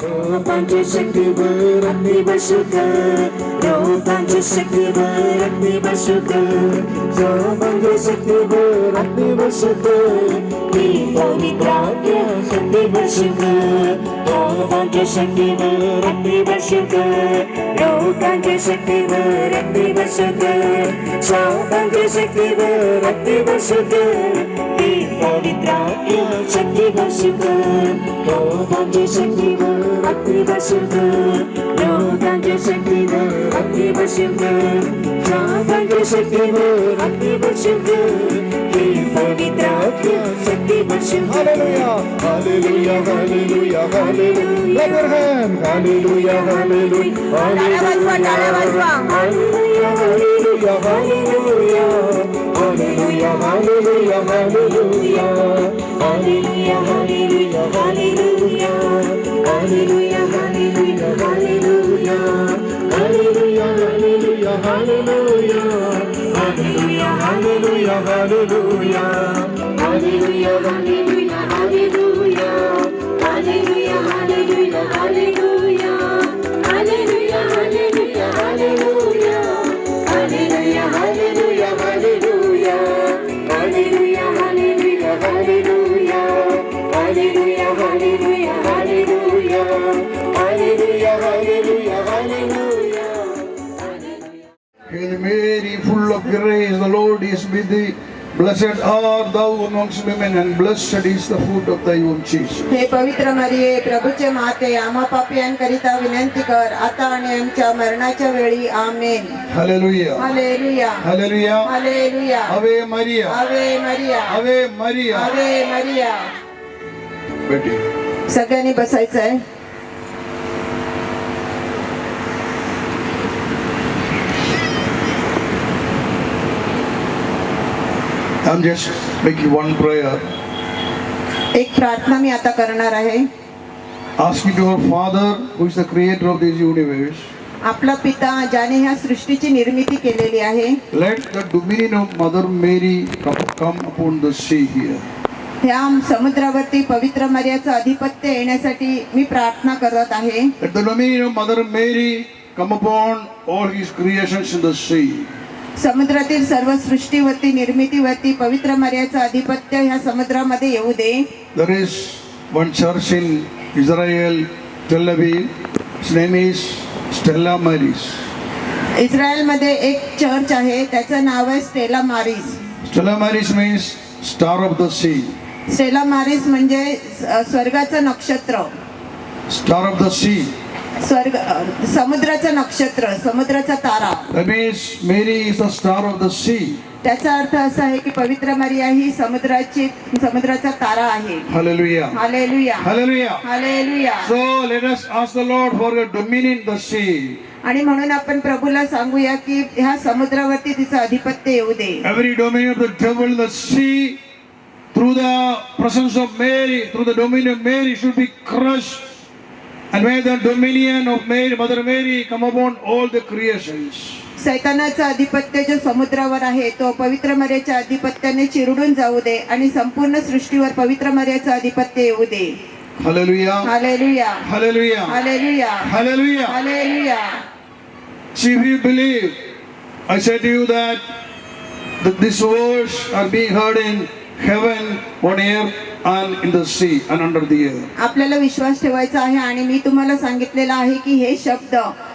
रोगांच्या शक्तीवर अग्नी बसू कर, रोगांच्या शक्तीवर अग्नी बसू कर, रोगांच्या शक्तीवर अग्नी बसू कर, ती पवित्रात्मा शक्ती बसू कर, रोगांच्या शक्तीवर अग्नी बसू कर, रोगांच्या शक्तीवर अग्नी बसू कर, रोगांच्या शक्तीवर अग्नी बसू कर, ती पवित्रात्मा शक्ती बसू कर, रोगांच्या शक्तीवर अग्नि बसू कर, रोगांच्या शक्तीवर अग्नि बसू कर, रोगांच्या शक्तीवर अग्नि बसू कर, हे पवित्र आत्मा शक्ती बसू कर. Hallelujah hallelujah hallelujah hallelujah. Clap your hands. Hallelujah hallelujah hallelujah hallelujah hallelujah hallelujah hallelujah hallelujah hallelujah hallelujah hallelujah hallelujah Hallelujah, hallelujah, hallelujah. Hallelujah, hallelujah, hallelujah. Hallelujah, hallelujah, hallelujah. Hallelujah, hallelujah, hallelujah. Hallelujah, hallelujah, hallelujah. Hallelujah, hallelujah, hallelujah. Hallelujah, hallelujah, hallelujah. Hallelujah, hallelujah, hallelujah. Hallelujah, hallelujah, hallelujah. Hallelujah, hallelujah, hallelujah. Hail Mary, full of grace, the Lord is with thee. Blessed art thou amongst women, and blessed is the fruit of thy womb, Jesus. हे पवित्र मरिये, प्रभूचे माते, आम्हा पापियांकरिता विनंती कर, आता आणि आमच्या मरणाच्या वेळी. आमेन. Hallelujah. Hallelujah Hallelujah. Hallelujah. Ave Maria. आवे मरिया, Ave Maria. आवे मरिया. Betty. सगळ्यांनी बसायचं आहे. I'm just making one prayer. एक प्रार्थना मी आता करणार आहे. Asking to our Father, who is the creator of this universe, आपला पिता ज्याने ह्या सृष्टीची निर्मिती केलेली आहे, let the dominion of Mother Mary come upon the sea here. ह्या समुद्रावरती पवित्र मरियाचं अधिपत्य येण्यासाठी मी प्रार्थना करत आहे. Let the dominion of Mother Mary come upon all his creations in the sea. समुद्रातील सर्व सृष्टीवरती निर्मितीवरती पवित्र मरियाचं अधिपत्य ह्या समुद्रामध्ये येऊ दे. There is one church in Israel, Tel Aviv. Its name is Stella Maris. इस्रायलमध्ये एक चर्च आहे, त्याचं नाव आहे स्टेला मारिस. Stella Maris means star of the sea. Stella Maris म्हणजे स्वर्गाचं नक्षत्र, Star of the sea. समुद्राचं नक्षत्र, समुद्राचा तारा. That means Mary is the star of the sea. त्याचा अर्थ असा आहे की पवित्र मरिया ही समुद्राचा तारा आहे. Hallelujah. Hallelujah Hallelujah. Hallelujah. So let us ask the Lord for a dominion in the sea. आणि म्हणून आपण प्रभूला सांगूया की ह्या समुद्रावरती तिचं अधिपत्य येऊ दे. Every dominion of the devil in the sea, through the presence of Mary, through the dominion of Mary, should be crushed. And may the dominion of Mary, Mother Mary, come upon all the creations. सैतानाचं अधिपत्य जो समुद्रावर आहे तो पवित्र मरियाच्या अधिपत्याने चिरडून जाऊ दे आणि संपूर्ण सृष्टीवर पवित्र मरियाचं अधिपत्य येऊ दे. Hallelujah. Hallelujah Hallelujah. Hallelujah Hallelujah. Hallelujah. See, if you believe, I say to you that these words are being heard in heaven, on earth, and in the sea, and under the earth. आपल्याला विश्वास ठेवायचा आहे आणि मी तुम्हाला सांगितलेलं आहे की हे शब्द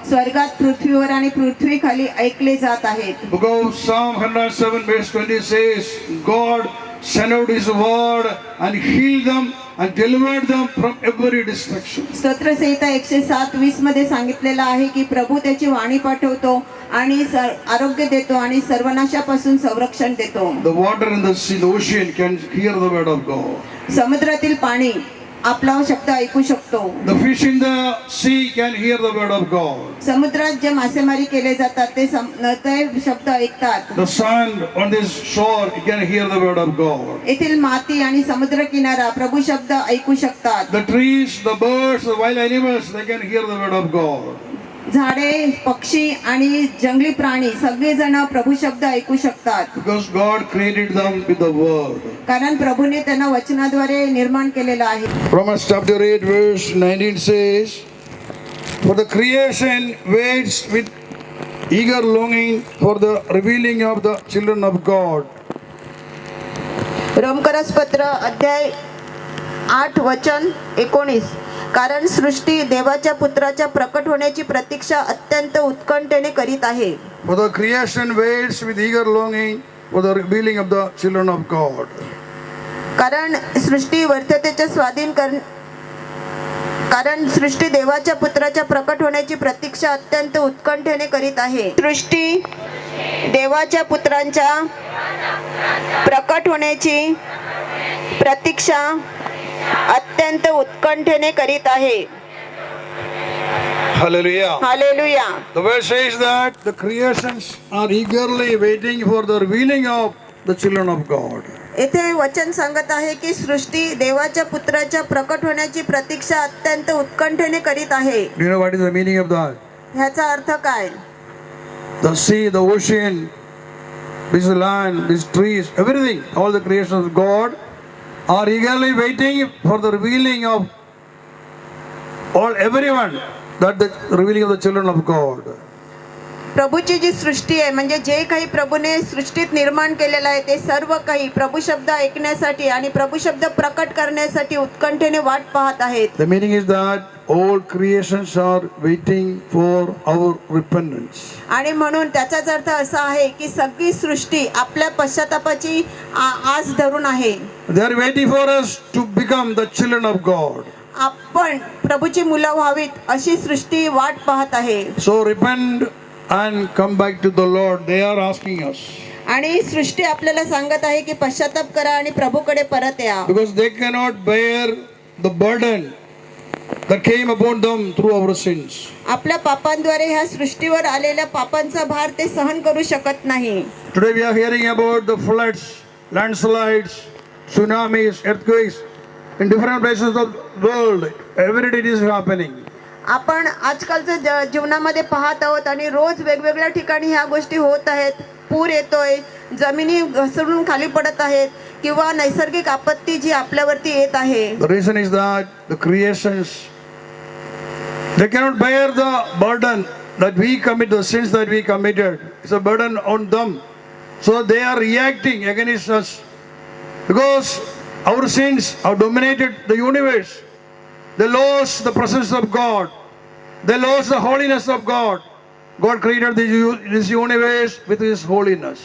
स्वर्गात, पृथ्वीवर आणि पृथ्वीखाली ऐकले जात आहेत. Book of Psalm 107 verse 20 says, God sent out his word and healed them and delivered them from every destruction. स्तोत्रसंहिता 107:20 मध्ये सांगितलेलं आहे की प्रभू त्याची वाणी पाठवतो आणि आरोग्य देतो आणि सर्वनाशापासून संरक्षण देतो. The water in the sea, the ocean can hear the word of God. समुद्रातील पाणी आपला शब्द ऐकू शकतो. The fish in the sea can hear the word of God. समुद्रात जे मासेमारी केले जातात ते शब्द ऐकतात. The sand on this shore can hear the word of God. येथील माती आणि समुद्र किनारा प्रभू शब्द ऐकू शकतात. The trees, the birds, the wild animals, they can hear the word of God. झाडे, पक्षी आणि जंगली प्राणी सगळेजण प्रभू शब्द ऐकू शकतात. because God created them with the word. कारण प्रभूने त्यांना वचनाद्वारे निर्माण केलेलं आहे. Romans chapter 8 verse 19 says, for the creation waits with eager longing for the revealing of the children of God. रोमकरस पत्र अध्याय 8 वचन 19. कारण सृष्टी देवाच्या पुत्राच्या प्रकट होण्याची प्रतीक्षा अत्यंत उत्कंठेने करीत आहे. For the creation waits with eager longing for the revealing of the children of God. कारण सृष्टी वर्ततेच्या कारण सृष्टी देवाच्या पुत्राच्या प्रकट होण्याची प्रतीक्षा अत्यंत उत्कंठेने करीत आहे. सृष्टी देवाच्या पुत्रांच्या प्रकट होण्याची प्रतीक्षा अत्यंत उत्कंठेने करीत आहे. Hallelujah. Hallelujah. The verse says that the creations are eagerly waiting for the revealing of the children of God. येथे वचन सांगत आहे की सृष्टी देवाच्या पुत्राच्या प्रकट होण्याची प्रतीक्षा अत्यंत उत्कंठेने करीत आहे. Do you know what is the meaning of that? ह्याचा अर्थ काय? The sea, the ocean, this land, these trees, everything, all the creations of God are eagerly waiting for the revealing of everyone, that the revealing of the children of God. प्रभूची जी सृष्टी आहे म्हणजे जे काही प्रभूने सृष्टीत निर्माण केलेलं आहे ते सर्व काही प्रभू शब्द ऐकण्यासाठी आणि प्रभू शब्द प्रकट करण्यासाठी उत्कंठेने वाट पाहत आहेत. The meaning is that all creations are waiting for our repentance. आणि म्हणून त्याचाच अर्थ असा आहे की सगळी सृष्टी आपल्या पश्चातापाची आस धरून आहे. They are waiting for us to become the children of God. आपण प्रभूची मुलं व्हावीत अशी सृष्टी वाट पाहत आहे. So repent and come back to the Lord. They are asking us. आणि सृष्टी आपल्याला सांगत आहे की पश्चाताप करा आणि प्रभूकडे परत या. Because they cannot bear the burden that came upon them through our sins. आपल्या पापांद्वारे ह्या सृष्टीवर आलेल्या पापांचा भार ते सहन करू शकत नाही. Today we are hearing about the floods, landslides, tsunamis, earthquakes in different places of the world. Every day it is happening. आपण आजकालचं जीवनामध्ये पाहत आहोत आणि रोज वेगवेगळ्या ठिकाणी ह्या गोष्टी होत आहेत. पूर येतोय, जमिनी घसरून खाली पडत आहेत किंवा नैसर्गिक आपत्ती जी आपल्यावरती येत आहे. The reason is that the creations, they cannot bear the burden that we commit, the sins that we committed. It's a burden on them. So they are reacting against us because our sins have dominated the universe. They lost the presence of God. They lost the holiness of God. God created this universe with His holiness.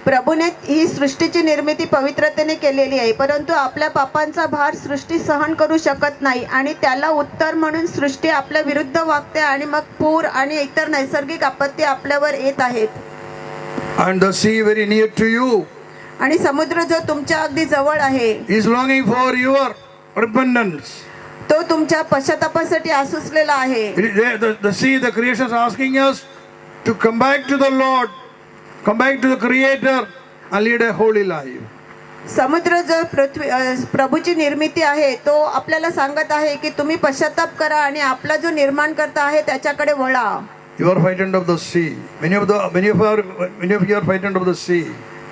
प्रभूने ही सृष्टीची निर्मिती पवित्रतेने केलेली आहे, परंतु आपल्या पापांचा भार सृष्टी सहन करू शकत नाही आणि त्याला उत्तर म्हणून सृष्टी आपल्या विरुद्ध वागते आणि मग पूर आणि इतर नैसर्गिक आपत्ती आपल्यावर येत आहेत. And the sea very near to you आणि समुद्र जो तुमच्या अगदी जवळ आहे is longing for your repentance. तो तुमच्या पश्चातापासाठी आसुसलेला आहे. The sea, the creation is asking us to come back to the Lord, come back to the Creator and lead a holy life. समुद्र जो प्रभूची निर्मिती आहे तो आपल्याला सांगत आहे की तुम्ही पश्चाताप करा आणि आपला जो निर्माण करता आहे त्याच्याकडे वळा. You are frightened of the sea. Many of you are frightened of the sea.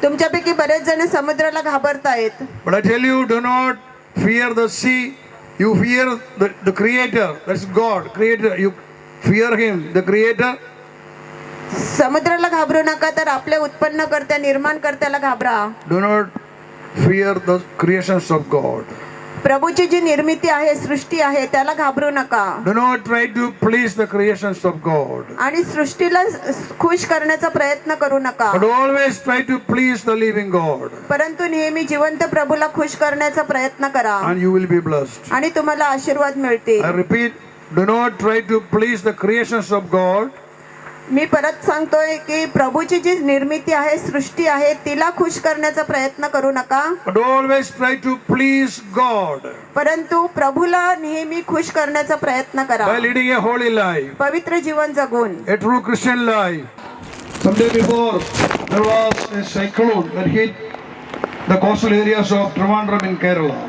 तुमच्यापैकी बरेच जण समुद्राला घाबरतायत. But I tell you, do not fear the sea. You fear the Creator. That's God, Creator. You fear Him, the Creator. समुद्राला घाबरू नका तर आपल्या उत्पन्नकर्त्या निर्माणकर्त्याला घाबरा. Do not fear the creations of God. प्रभूची जी निर्मिती आहे, सृष्टी आहे त्याला घाबरू नका. Do not try to please the creations of God. आणि सृष्टीला खुश करण्याचा प्रयत्न करू नका. But always try to please the living God. परंतु नेहमी जिवंत प्रभूला खुश करण्याचा प्रयत्न करा And you will be blessed. आणि तुम्हाला आशीर्वाद मिळतील. I repeat, do not try to please the creations of God. मी परत सांगतोय की प्रभूची जी निर्मिती आहे, सृष्टी आहे तिला खुश करण्याचा प्रयत्न करू नका. But always try to please God. परंतु प्रभूला नेहमी खुश करण्याचा प्रयत्न करा. By leading a holy life. पवित्र जीवन जगून. A true Christian life. Some day before, there was a cyclone that hit the coastal areas of Trivandrum in Kerala.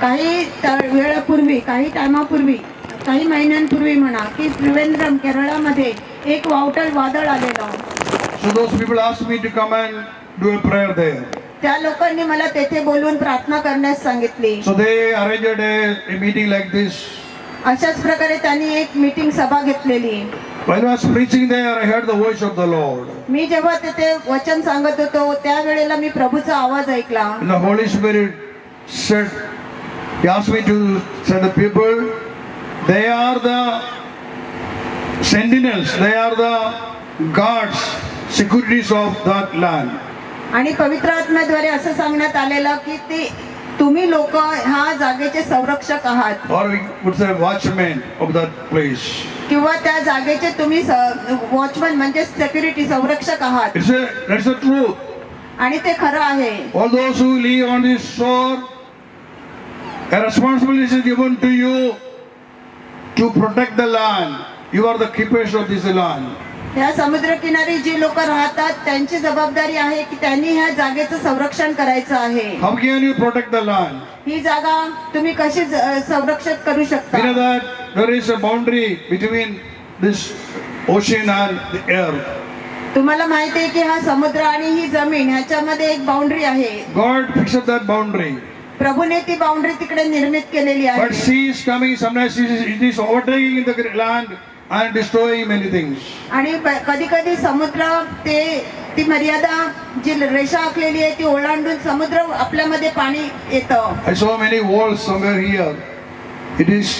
काही वेळापूर्वी, काही टायमापूर्वी काही महिन्यांपूर्वी म्हणा की त्रिवेंद्रम केरळामध्ये एक वादळ आलेलं. So those people asked me to come and do a prayer there. त्या लोकांनी मला तेथे बोलवून प्रार्थना करण्यास सांगितली. So they arranged a meeting like this. अशाच प्रकारे त्यांनी एक मीटिंग सभा घेतलेली. While I was preaching there, I heard the voice of the Lord. मी जेव्हा तेथे वचन सांगत होतो त्यावेळेला मी प्रभूचा आवाज ऐकला. And the Holy Spirit said, He asked me to say the people, they are the sentinels, they are the guards, securities of that land. आणि पवित्र आत्म्याद्वारे असं सांगण्यात आलेलं की ते तुम्ही लोक ह्या जागेचे संरक्षक आहात Or we would say watchmen of that place. किंवा त्या जागेचे तुम्ही वॉचमन म्हणजे सिक्युरिटी संरक्षक आहात. That's the truth. आणि ते खरं आहे. All those who live on this shore, a responsibility is given to you to protect the land. You are the keepers of this land. या समुद्रकिनारी जी लोक राहतात त्यांची जबाबदारी आहे की त्यांनी ह्या जागेचं संरक्षण करायचं आहे. How can you protect the land? ही जागा तुम्ही कशी संरक्षित करू You know शकता. that there is a boundary between this ocean and the air. तुम्हाला माहिती आहे की हा समुद्र आणि ही जमीन ह्याच्यामध्ये एक बाउंड्री आहे. God fixed that boundary. प्रभूने ती बाउंड्री तिकडे निर्मित केलेली But आहे. sea is coming, sometimes it is overtaking in the land and destroying many things. आणि कधी कधी समुद्र ती मर्यादा जी रेषा आखलेली आहे ती ओलांडून समुद्र आपल्यामध्ये पाणी येतं. I saw many walls somewhere here. It is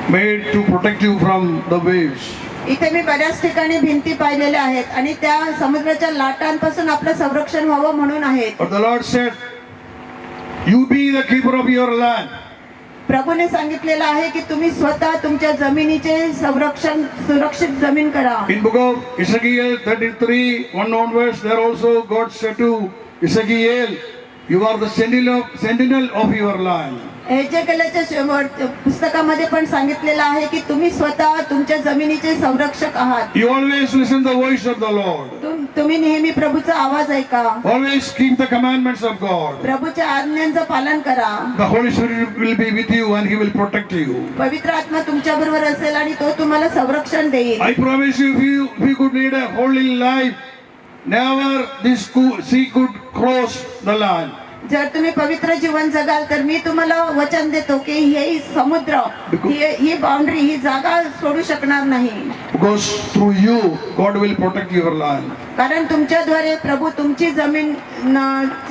made to protect you from the waves. इथे मी बऱ्याच ठिकाणी भिंती पाहिलेल्या आहेत आणि त्या समुद्राच्या लाटांपासून आपलं संरक्षण व्हावं म्हणून आहेत. But the Lord said, you be the keeper of your land. प्रभूने सांगितलेलं आहे की तुम्ही स्वतः तुमच्या जमिनीचे संरक्षण सुरक्षित जमीन करा. In book of Ezekiel 33:1 onwards, there also God said to Ezekiel, you are the sentinel of your land. एजेकियलच्या पुस्तकामध्ये पण सांगितलेलं आहे की तुम्ही स्वतः तुमच्या जमिनीचे संरक्षक आहात. You always listen the voice of the Lord. तुम्ही नेहमी प्रभूचा आवाज ऐका. Always keep the commandments of God. प्रभूच्या आज्ञांचं पालन करा. The Holy Spirit will be with you and He will protect you. पवित्र आत्मा तुमच्या बरोबर असेल आणि तो तुम्हाला संरक्षण देईल. I promise you, if you could lead a holy life, never this sea could cross the land. जर तुम्ही पवित्र जीवन जगाल तर मी तुम्हाला वचन देतो की हे समुद्र ही बाउंड्री ही जागा सोडू शकणार नाही. Because through you, God will protect your land. कारण तुमच्याद्वारे प्रभू तुमची जमीन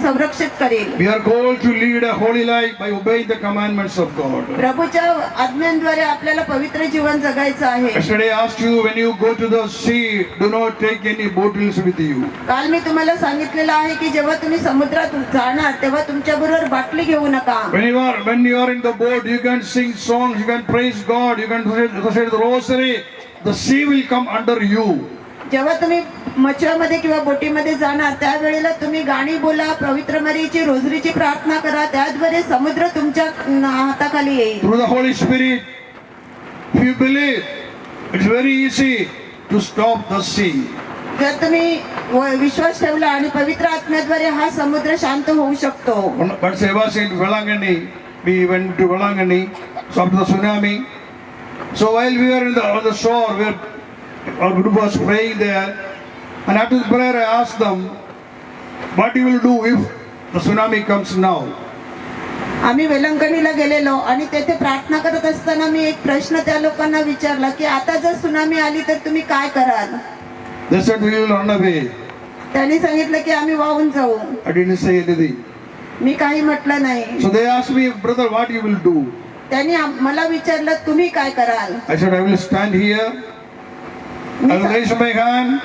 संरक्षित करेल. We are called to lead a holy life by obeying the commandments of God. प्रभूच्या आज्ञांद्वारे आपल्याला पवित्र जीवन जगायचं आहे. Yesterday I asked you, when you go to the sea, do not take any bottles with you. काल मी तुम्हाला सांगितलेलं आहे की जेव्हा तुम्ही समुद्रात जाणार तेव्हा तुमच्या बरोबर बाटली घेऊ नका. When you are in the boat, you can sing songs, you can praise God, you can recite the rosary. The sea will come under you. जेव्हा तुम्ही मच्छीमध्ये किंवा बोटीमध्ये जाणार त्यावेळेला तुम्ही गाणी बोला, पवित्र मरीची रोजरीची प्रार्थना करा, त्याद्वारे समुद्र तुमच्या हाताखाली येईल. Through the Holy Spirit, if you believe, it's very easy to stop the sea. जर तुम्ही विश्वास ठेवला आणि पवित्र आत्म्याद्वारे हा समुद्र शांत होऊ शकतो. But I was in Velangani, we went to Velangani, so after the tsunami. So while we were on the shore, our group was praying there, and after the prayer I asked them, what you will do if the tsunami comes now? आम्ही वेलंकणीला गेलेलो आणि तेथे प्रार्थना करत असताना मी एक प्रश्न त्या लोकांना विचारला की आता जर सुनामी आली तर तुम्ही काय कराल. They said we will run away. त्यांनी सांगितलं की आम्ही वाहून जाऊ. I didn't say anything. मी काही म्हटलं नाही. So they asked me, brother, what you will do? त्यांनी मला विचारलं तुम्ही काय कराल. I said I will stand here. I will raise my hand.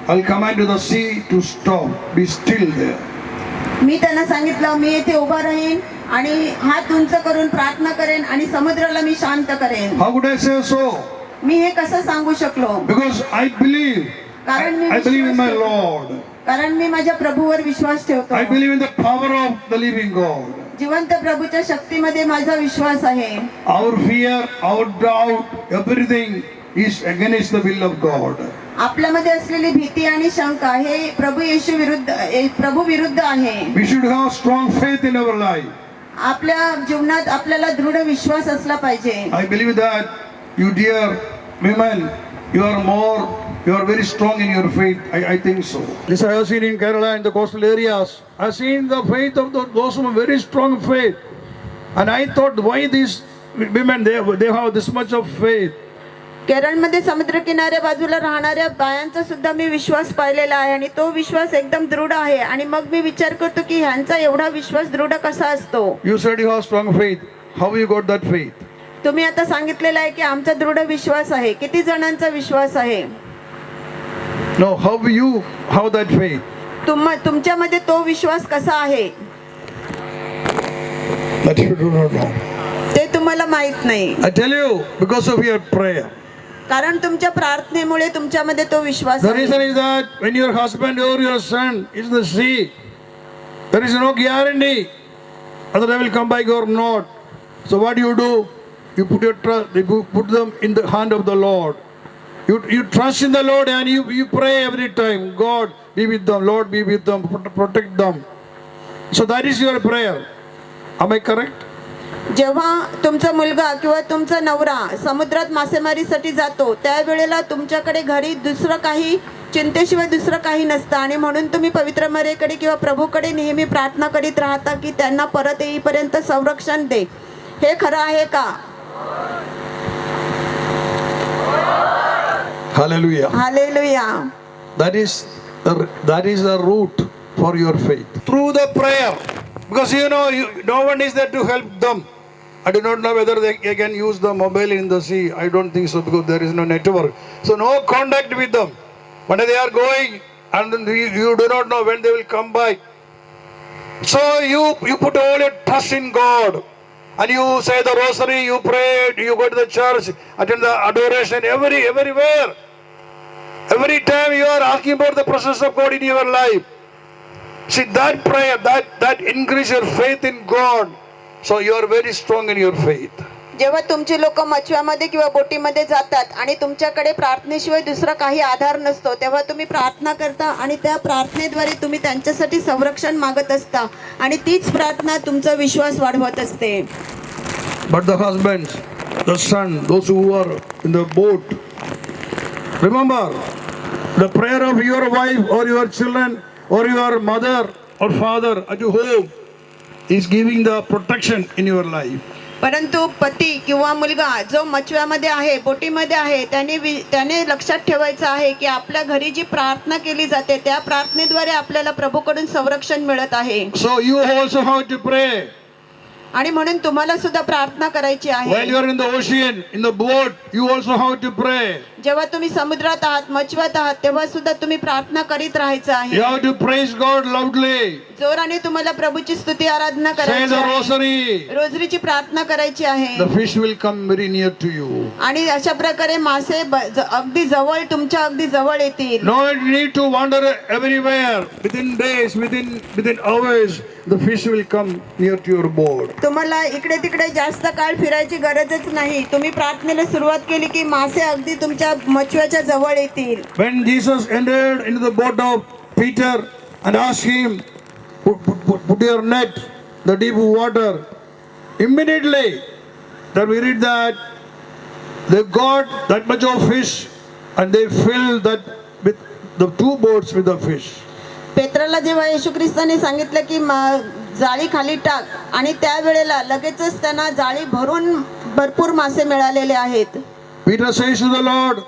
I'll command to the sea to stop. Be still there. मी त्यांना सांगितलं मी येथे उभा राहीन आणि हात उंच करून प्रार्थना करेन आणि समुद्राला मी शांत करेन. How could I say so? मी हे कसं सांगू शकलो. Because I believe. I believe in my Lord. कारण मी माझ्या प्रभूवर विश्वास ठेवतो. I believe in the power of the living God. जिवंत प्रभूच्या शक्तीमध्ये माझा विश्वास आहे. Our fear, our doubt, everything is against the will of God. आपल्यामध्ये असलेली भीती आणि शंका हे प्रभू विरुद्ध आहे. We should have strong faith in our life. आपल्या जीवनात आपल्याला दृढ विश्वास असला पाहिजे. I believe that you dear women, you are very strong in your faith. I think so. This I have seen in Kerala and the coastal areas. I have seen the faith of those who have very strong faith. And I thought, why these women, they have this much of faith? केरळमध्ये समुद्र किनाऱ्या बाजूला राहणाऱ्या बायांचा सुद्धा मी विश्वास पाहिलेला आहे आणि तो विश्वास एकदम दृढ आहे. आणि मग मी विचार करतो की ह्यांचा एवढा विश्वास दृढ कसा असतो. You said you have strong faith. How you got that faith? तुम्ही आता सांगितलेलं आहे की आमचा दृढ विश्वास आहे. किती जणांचा विश्वास आहे? No, how you have that faith? तुमच्यामध्ये तो विश्वास कसा आहे That you do not know. ते तुम्हाला माहित नाही. I tell you, because of your prayer. कारण तुमच्या प्रार्थनेमुळे तुमच्यामध्ये तो विश्वास The आहे. reason is that when your husband or your son is in the sea, there is no guarantee whether they will come back or not. So what do? You put your trust, you put them in the hand of the Lord. You trust in the Lord and you pray every time. God be with them, Lord be with them, protect them. So that is your prayer. Am I correct? जेव्हा तुमचा मुलगा किंवा तुमचा नवरा समुद्रात मासेमारीसाठी जातो त्यावेळेला तुमच्याकडे घरी दुसरं काही चिंतेशिवाय दुसरं काही नसतं आणि म्हणून तुम्ही पवित्र मरेकडे किंवा प्रभूकडे नेहमी प्रार्थना करीत राहता की त्यांना परत येईपर्यंत संरक्षण दे. हे खरं आहे का? Hallelujah. Hallelujah. That is the root for your faith. Through the prayer. Because no one is there to help them. I do not know whether they can use the mobile in the sea. I don't think so because there is no network. So no contact with them. When they are going and you do not know when they will come back. So you put all your trust in God. And you say the rosary, you pray, you go to the church, attend the adoration, everywhere. Every time you are asking about the presence of God in your life. See that prayer, that increase your faith in God. So you are very strong in your faith. जेव्हा तुमची लोक मचव्यामध्ये किंवा बोटीमध्ये जातात आणि तुमच्याकडे प्रार्थनेशिवाय दुसरा काही आधार नसतो तेव्हा तुम्ही प्रार्थना करता आणि त्या प्रार्थनेद्वारे तुम्ही त्यांच्यासाठी संरक्षण मागत असता आणि तीच प्रार्थना तुमचा विश्वास वाढवत असते. But the husbands, the son, those who are in the boat, remember the prayer of your wife or your children or your mother or father at home is giving the protection in your life. परंतु पती किंवा मुलगा जो मचव्यामध्ये आहे बोटीमध्ये आहे त्याने लक्षात ठेवायचं आहे की आपल्या घरी जी प्रार्थना केली जाते त्या प्रार्थनेद्वारे आपल्याला प्रभूकडून संरक्षण मिळत आहे. So you also have to pray. आणि म्हणून तुम्हाला सुद्धा प्रार्थना करायची While आहे. you are in the ocean, in the boat, you also have to pray. जेव्हा तुम्ही समुद्रात आहात मचव्यात आहात तेव्हा सुद्धा तुम्ही प्रार्थना करीत राहायचं You आहे. have to praise God loudly. जोराने तुम्हाला प्रभूची स्तुती आराधना Say करायची the आहे. rosary. रोजरीची प्रार्थना करायची आहे. The fish will come very near to you. आणि अशा प्रकारे मासे अगदी जवळ तुमच्या अगदी जवळ येतील. No need to wander everywhere. Within days, within hours, the fish will come near to your boat. तुम्हाला इकडे तिकडे जास्त काळ फिरायची गरजच नाही. तुम्ही प्रार्थनेला सुरुवात केली की मासे अगदी तुमच्या मचव्याच्या जवळ येतील. When Jesus entered into the boat of Peter and asked him, put your net, the deep water, immediately that we read that they got that much of fish and they filled that with the two boats with the fish. पेत्राला जेव्हा येशू ख्रिस्ताने सांगितलं की जाळी खाली टाक आणि त्यावेळेला लगेचच त्यांना जाळी भरून भरपूर मासे मिळालेले आहेत. Peter says to the Lord,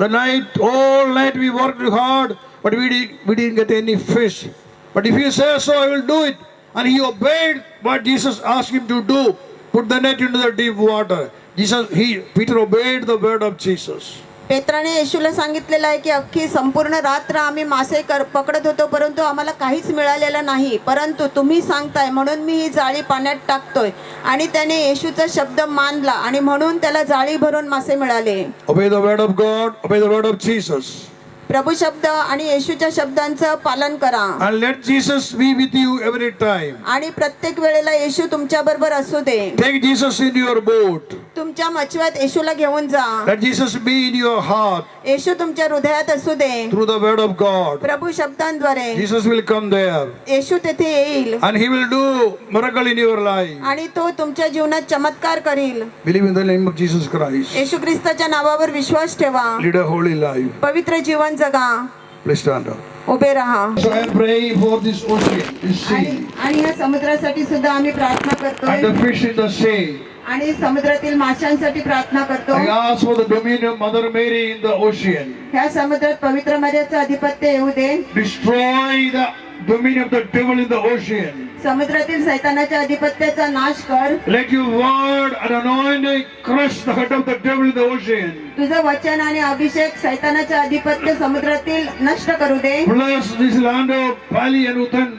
all night we worked hard, but we didn't get any fish. But if you say so, I will do it. And he obeyed what Jesus asked him to do. Put the net into the deep water. Peter obeyed the word of Jesus. पेत्राने येशूला सांगितलेलं आहे की अख्खी संपूर्ण रात्र आम्ही मासे पकडत होतो परंतु आम्हाला काहीच मिळालेलं नाही. परंतु तुम्ही सांगताय म्हणून मी ही जाळी पाण्यात टाकतोय. आणि त्याने येशूचा शब्द मानला आणि म्हणून त्याला जाळी भरून मासे मिळाले. Obey the word of God, obey the word of Jesus. प्रभू शब्द आणि येशूच्या शब्दांचं पालन करा and let Jesus be with you every time. आणि प्रत्येक वेळेला येशू तुमच्या बरोबर असू दे. Take Jesus in your boat. तुमच्या मचव्यात येशूला घेऊन जा. Let Jesus be in your heart येशू तुमच्या हृदयात असू दे. through the word of God. Prabhu शब्दांद्वारे Jesus will come there येशू तेथे येईल and he will do miracle in your life. आणि तो तुमच्या जीवनात चमत्कार करील. Believe in the name of Jesus Christ. येशू ख्रिस्ताच्या नावावर विश्वास ठेवा. Lead a holy life. पवित्र जीवन जगा. Please stand up. उभे राहा. So I am praying for this ocean, this sea, आणि या समुद्रासाठी सुद्धा आम्ही प्रार्थना and करतोय the fish in the sea. आणि समुद्रातील माशांसाठी प्रार्थना करतो. I ask for the dominion of Mother Mary in the ocean. ह्या समुद्रात पवित्र मर्याचं अधिपत्य येऊ दे. Destroy the dominion of the devil in the ocean. समुद्रातील सैतानाच्या अधिपत्याचा नाश कर. Let your word and anointing crush the head of the devil in the ocean. तुझं वचन आणि अभिषेक सैतानाच्या अधिपत्य समुद्रातील नष्ट करू दे. Bless this land of Pali and Uttan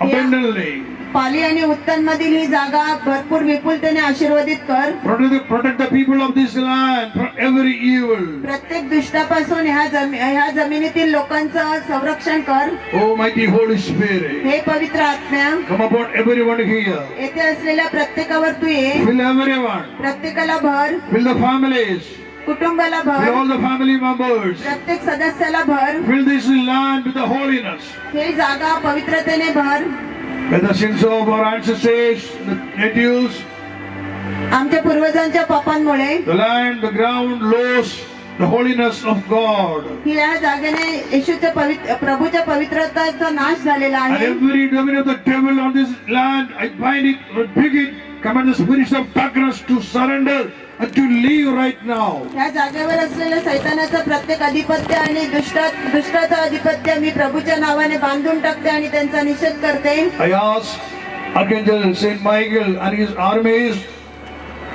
abundantly. पाली आणि उत्तन मधील ही जागा भरपूर विपुलतेने आशीर्वादित कर. Protect the people of this land from every evil. प्रत्येक दुष्टापासून ह्या जमिनीतील लोकांचं संरक्षण कर. Almighty Holy Spirit, हे पवित्र आत्म्या come upon everyone here. येथे असलेल्या प्रत्येकावर तू ये. Fill everyone. प्रत्येकाला भर. Fill the families. कुटुंबाला Fill भर. all the family members. प्रत्येक सदस्याला भर. Fill this land with the holiness. हे जागा पवित्रतेने भर. May the sins of our ancestors, the natives, आमच्या पूर्वजांच्या पापांमुळे the land, the ground lost the holiness of God. ही या जागेने येशूच्या प्रभूच्या पवित्रतेचा नाश झालेला And आहे. every dominion of the devil on this land, I bind it, rebuke it, command the spirits of darkness to surrender and to leave right now. या जागेवर असलेल्या सैतानाचं प्रत्येक अधिपत्य आणि दुष्टाचं अधिपत्य मी प्रभूच्या नावाने बांधून टाकते आणि त्यांचा निषेध करते. I ask Archangel Saint Michael and his armies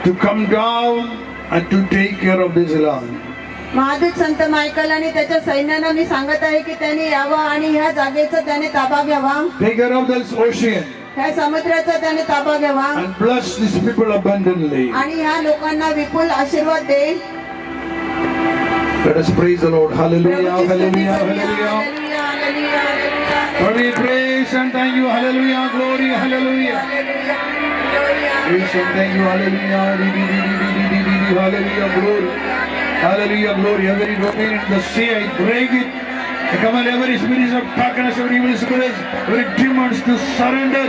to come down and to take care of this land. महादूत Sant Michael आणि त्याच्या सैन्यांना मी सांगत आहे की त्यांनी यावं आणि ह्या जागेचा त्याने ताबा घ्यावा. Take care of this ocean ह्या समुद्राचा त्याने ताबा घ्यावा and bless these people abundantly. आणि ह्या लोकांना विपुल आशीर्वाद दे. Let us praise the Lord. Hallelujah, प्रभूची स्तुती hallelujah, करूया. hallelujah. Hallelujah, hallelujah, hallelujah. Lord, we praise and thank you. Hallelujah, glory, hallelujah. Hallelujah, hallelujah. Praise and thank you. Hallelujah, hallelujah, glory. Hallelujah, glory. Every dominion in the sea, I break it. I command every spirit of darkness, every evil spirits, every demons to surrender,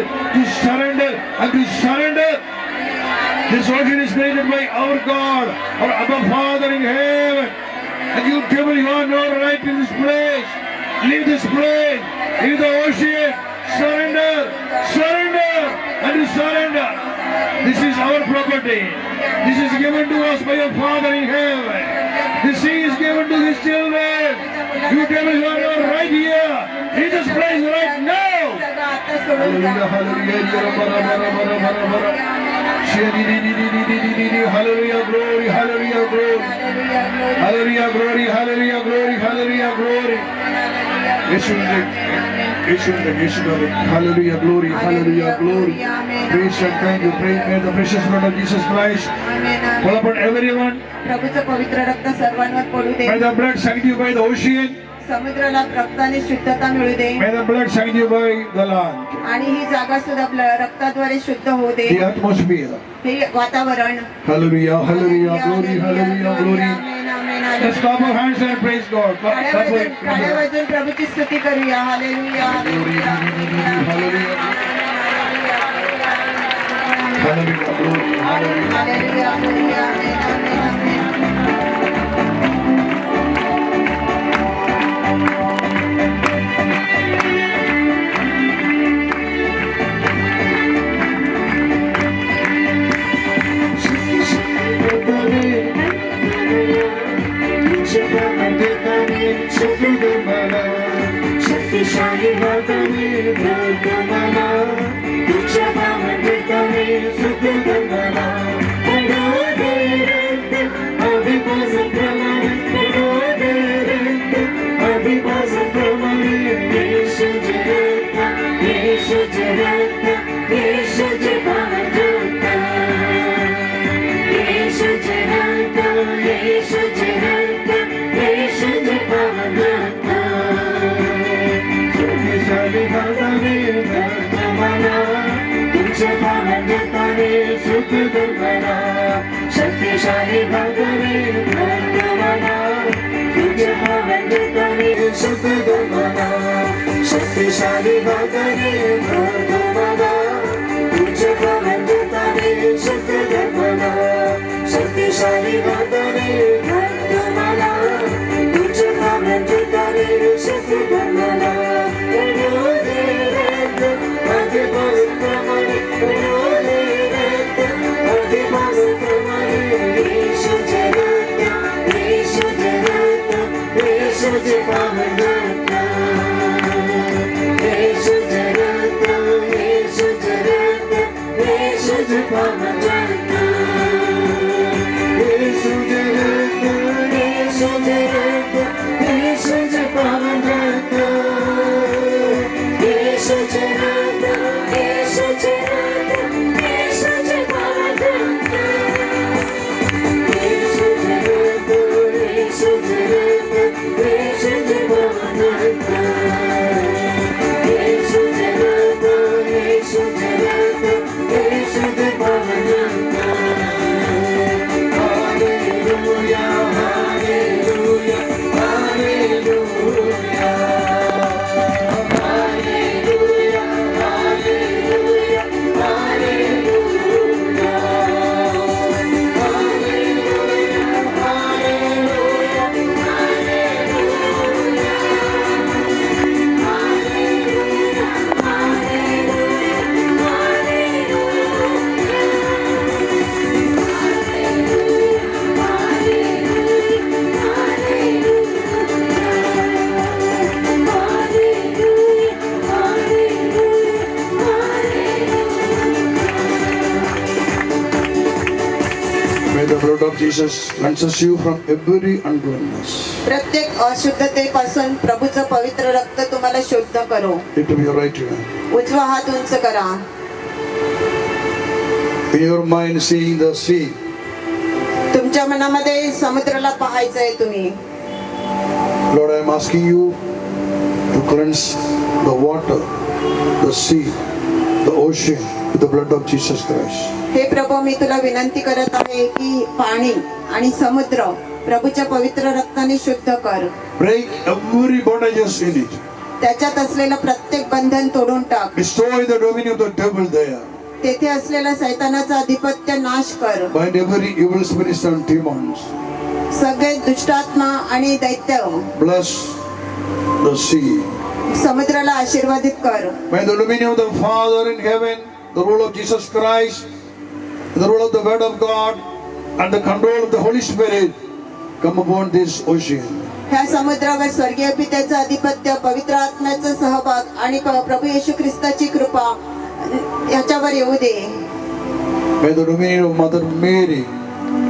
and to surrender. This ocean is created by our God, our Abba Father in heaven. And you devil, you have no right in this place. Leave this place. Leave the ocean. Surrender, and to surrender. This is our property. This is given to us by our Father in heaven. The sea is given to His children. You devil, you are not right here. Leave this place right now. Hallelujah, hallelujah, glory, hallelujah, glory. Hallelujah, glory, hallelujah, glory, hallelujah, glory. Hallelujah, glory, hallelujah, glory. Praise and thank you. Pray, may the precious blood of Jesus Christ fall upon everyone. प्रभूचं पवित्र रक्त सर्वांवर पडू दे. May the blood sanctify the ocean. समुद्राला रक्ताने शुद्धता मिळू दे. May the blood sanctify the land. आणि ही जागा सुद्धा रक्ताद्वारे शुद्ध होऊ दे. The atmosphere. हे वातावरण. Hallelujah, hallelujah, glory, hallelujah, glory. Amen, amen, amen. Let's clap our hands and praise God. टाळ्या वाजवून प्रभूची स्तुती करूया. Hallelujah, Glory, hallelujah. hallelujah. Hallelujah, glory, hallelujah. Hallelujah, hallelujah. आमेन, आमेन, आमेन. शक्तिशाली हाताने मला तुझ्या भावनेताने सुख मला पडू दे रक्त आधिपासूनप्रमाणे पडू दे रक्त आधिपासूनप्रमाणे येशूचे रक्त येशूचे रक्त येशूचे पवित्र येशूचे रक्त येशूचे रक्त येशूचे पवित्र शुद्ध गमना शक्तिशाली हाताने भरतो मला तुझ्या भावंताने शुद्ध गमना शक्तिशाली हाताने भरतो मला तुझ्या भावंताने शुद्ध गमना May the blood of Jesus cleanses you from every uncleanness. प्रत्येक अशुद्धतेपासून प्रभूचं पवित्र रक्त तुम्हाला शुद्ध करो. Lift up your right hand. उजवा हात उंच करा. In your mind, seeing the sea. तुमच्या मनामध्ये समुद्राला पाहायचंय तुम्ही. Lord, I am asking you to cleanse the water, the sea, the ocean with the blood of Jesus Christ. हे प्रभू, मी तुला विनंती करत आहे की पाणी आणि समुद्र प्रभूच्या पवित्र रक्ताने शुद्ध कर. Break every bondages in it. त्याच्यात असलेलं प्रत्येक बंधन तोडून टाक. Destroy the dominion of the devil there. तेथे असलेला सैतानाचा अधिपत्य नाश कर. Bind every evil spirits and demons. सगळे दुष्टात्मा आणि दैत्य Bless the sea. समुद्राला आशीर्वादित कर. May the dominion of the Father in heaven, the rule of Jesus Christ, the rule of the Word of God, and the control of the Holy Spirit come upon this ocean. ह्या समुद्रावर स्वर्गीय पित्याचं अधिपत्य, पवित्र आत्म्याचा सहभाग आणि प्रभू येशू ख्रिस्ताची कृपा याच्यावर येऊ दे. May the dominion of Mother Mary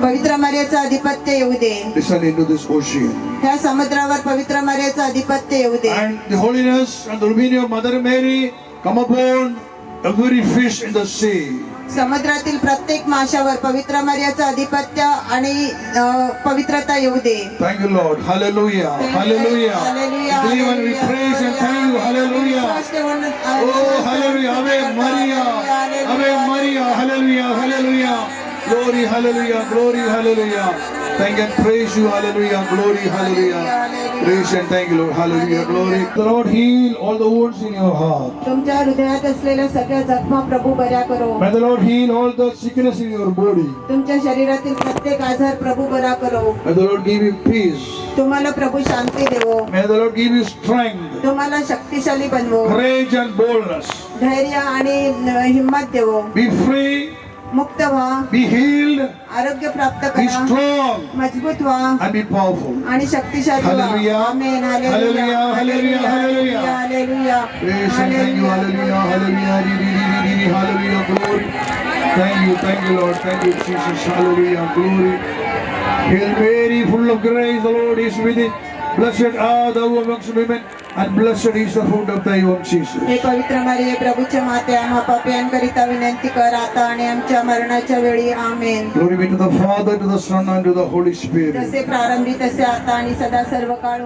पवित्र मर्याचं अधिपत्य येऊ दे. descend into this ocean. ह्या समुद्रावर पवित्र मर्याचं अधिपत्य येऊ दे. And the holiness and the dominion of Mother Mary come upon every fish in the sea. समुद्रातील प्रत्येक माशावर पवित्र मर्याचं अधिपत्य आणि पवित्रता येऊ दे. Thank you, Lord. Hallelujah. Hallelujah. Hallelujah. We believe and we praise and thank you. Hallelujah. Oh, hallelujah. Ave Maria. Ave Maria. Hallelujah. Hallelujah. Glory. Hallelujah. Glory. Hallelujah. Thank and praise you. Hallelujah. Glory. Hallelujah. Praise and thank you, Lord. Hallelujah. Glory. The Lord heal all the wounds in your heart. तुमच्या हृदयात असलेल्या सगळ्या जखमा प्रभू बऱ्या करो. May the Lord heal all the sickness in your body. तुमच्या शरीरातील प्रत्येक आजार प्रभू बरा करो. May the Lord give you peace. तुम्हाला प्रभू शांती देवो. May the Lord give you strength, तुम्हाला शक्तिशाली बनवो. courage and boldness. धैर्य आणि हिम्मत देवो. Be free, मुक्त व्हा. be healed, आरोग्य प्राप्त be करा. strong, मजबूत व्हा and be powerful. आणि शक्तिशाली व्हा. Hallelujah. Amen. Hallelujah. Hallelujah. Hallelujah. Hallelujah. Praise and thank you. Hallelujah. Hallelujah. Hallelujah. Glory. Thank you, Lord. Thank you, Jesus. Hallelujah. Glory. Hail Mary, full of grace, the Lord is with thee. Blessed are thou amongst women, and blessed is the fruit of thy womb, Jesus. हे पवित्र मरिये, प्रभूचे माते, आम्हा पापियांकरिता विनंती कर आता आणि आमच्या मरणाच्या वेळी. आमेन. Glory be to the Father, to the Son, and to the Holy Spirit. जसे प्रारंभी तसे आता आणि सदा सर्व काळ